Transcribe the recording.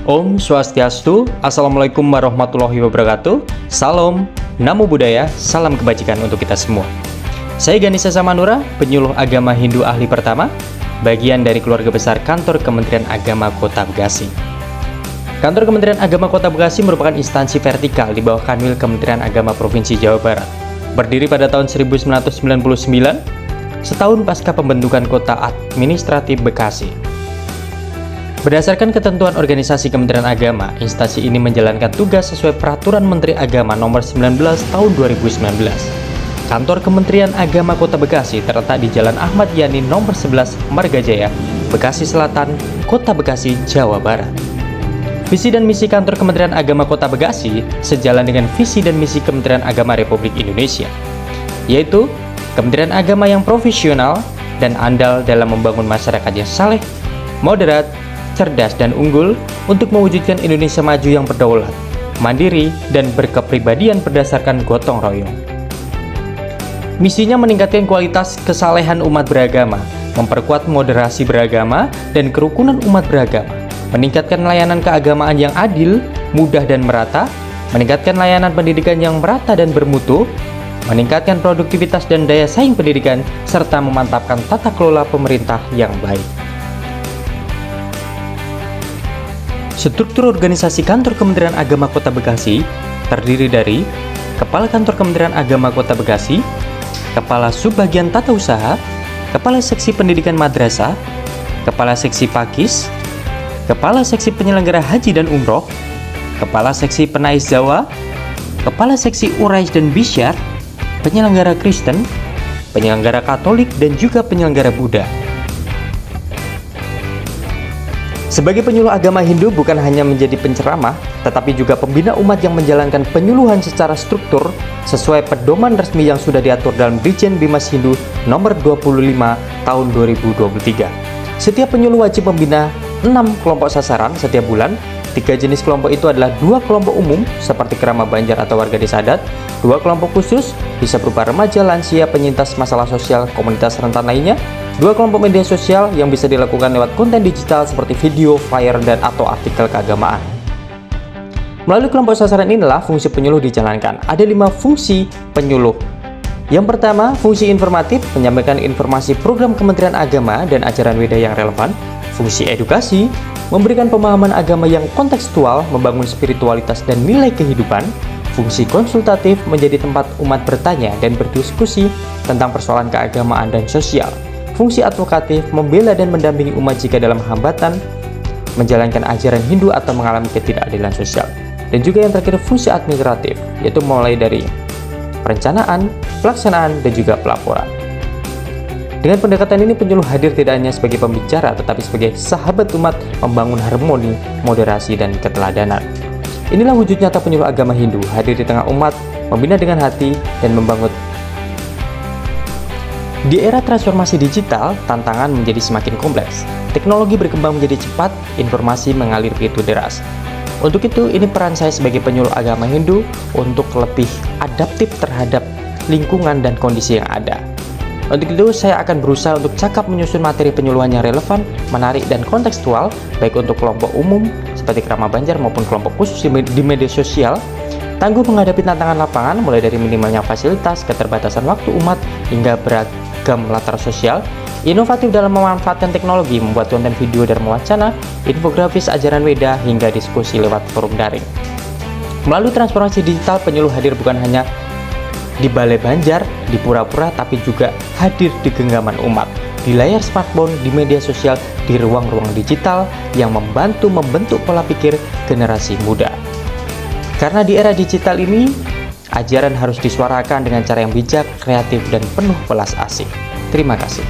Om Swastiastu, Assalamualaikum warahmatullahi wabarakatuh. Salam, Namo Buddhaya, salam kebajikan untuk kita semua. Saya Ganesha Samanura, penyuluh agama Hindu ahli pertama, bagian dari keluarga besar Kantor Kementerian Agama Kota Bekasi. Kantor Kementerian Agama Kota Bekasi merupakan instansi vertikal di bawah Kanwil Kementerian Agama Provinsi Jawa Barat. Berdiri pada tahun 1999, setahun pasca pembentukan Kota Administratif Bekasi. Berdasarkan ketentuan organisasi Kementerian Agama, instansi ini menjalankan tugas sesuai Peraturan Menteri Agama Nomor 19 Tahun 2019. Kantor Kementerian Agama Kota Bekasi terletak di Jalan Ahmad Yani Nomor 11 Margajaya, Bekasi Selatan, Kota Bekasi, Jawa Barat. Visi dan misi Kantor Kementerian Agama Kota Bekasi sejalan dengan visi dan misi Kementerian Agama Republik Indonesia, yaitu Kementerian Agama yang profesional dan andal dalam membangun masyarakat yang saleh, moderat, cerdas dan unggul untuk mewujudkan Indonesia maju yang berdaulat, mandiri, dan berkepribadian berdasarkan gotong royong. Misinya meningkatkan kualitas kesalehan umat beragama, memperkuat moderasi beragama dan kerukunan umat beragama, meningkatkan layanan keagamaan yang adil, mudah dan merata, meningkatkan layanan pendidikan yang merata dan bermutu, meningkatkan produktivitas dan daya saing pendidikan, serta memantapkan tata kelola pemerintah yang baik. Struktur organisasi Kantor Kementerian Agama Kota Bekasi terdiri dari Kepala Kantor Kementerian Agama Kota Bekasi, Kepala Subbagian Tata Usaha, Kepala Seksi Pendidikan Madrasah, Kepala Seksi Pakis, Kepala Seksi Penyelenggara Haji dan Umroh, Kepala Seksi Penais Jawa, Kepala Seksi Urais dan Bisyar, penyelenggara Kristen, penyelenggara Katolik, dan juga penyelenggara Buddha. Sebagai penyuluh agama Hindu bukan hanya menjadi penceramah, tetapi juga pembina umat yang menjalankan penyuluhan secara struktur sesuai pedoman resmi yang sudah diatur dalam Brigjen Bimas Hindu nomor 25 tahun 2023. Setiap penyuluh wajib membina 6 kelompok sasaran setiap bulan. 3 jenis kelompok itu adalah 2 kelompok umum seperti kerama banjar atau warga desa adat, 2 kelompok khusus bisa berupa remaja, lansia, penyintas masalah sosial, komunitas rentan lainnya, 2 kelompok media sosial yang bisa dilakukan lewat konten digital seperti video, flyer, dan atau artikel keagamaan. Melalui kelompok sasaran inilah fungsi penyuluh dijalankan. Ada 5 fungsi penyuluh. Yang pertama, fungsi informatif, menyampaikan informasi program Kementerian Agama dan ajaran Weda yang relevan. Fungsi edukasi, memberikan pemahaman agama yang kontekstual, membangun spiritualitas dan nilai kehidupan. Fungsi konsultatif, menjadi tempat umat bertanya dan berdiskusi tentang persoalan keagamaan dan sosial. Fungsi advokatif, membela dan mendampingi umat jika dalam hambatan menjalankan ajaran Hindu atau mengalami ketidakadilan sosial. Dan juga yang terakhir, fungsi administratif, yaitu mulai dari perencanaan, pelaksanaan, dan juga pelaporan. Dengan pendekatan ini, penyuluh hadir tidak hanya sebagai pembicara, tetapi sebagai sahabat umat, membangun harmoni, moderasi, dan keteladanan. Inilah wujud nyata penyuluh agama Hindu, hadir di tengah umat, membina dengan hati, dan membangun. Di era transformasi digital, tantangan menjadi semakin kompleks. Teknologi berkembang menjadi cepat, informasi mengalir begitu deras. Untuk itu, ini peran saya sebagai penyuluh agama Hindu untuk lebih adaptif terhadap lingkungan dan kondisi yang ada. Untuk itu, saya akan berusaha untuk cakap menyusun materi penyuluhan yang relevan, menarik, dan kontekstual, baik untuk kelompok umum seperti kerama banjar maupun kelompok khusus di media sosial. Tangguh menghadapi tantangan lapangan, mulai dari minimalnya fasilitas, keterbatasan waktu umat, hingga beragam latar sosial. Inovatif dalam memanfaatkan teknologi, membuat konten video Dharma Wacana, infografis ajaran Weda, hingga diskusi lewat forum daring. Melalui transformasi digital, penyuluh hadir bukan hanya di balai banjar, di pura-pura, tapi juga hadir di genggaman umat, di layar smartphone, di media sosial, di ruang-ruang digital yang membantu membentuk pola pikir generasi muda. Karena di era digital ini, ajaran harus disuarakan dengan cara yang bijak, kreatif, dan penuh welas asih. Terima kasih.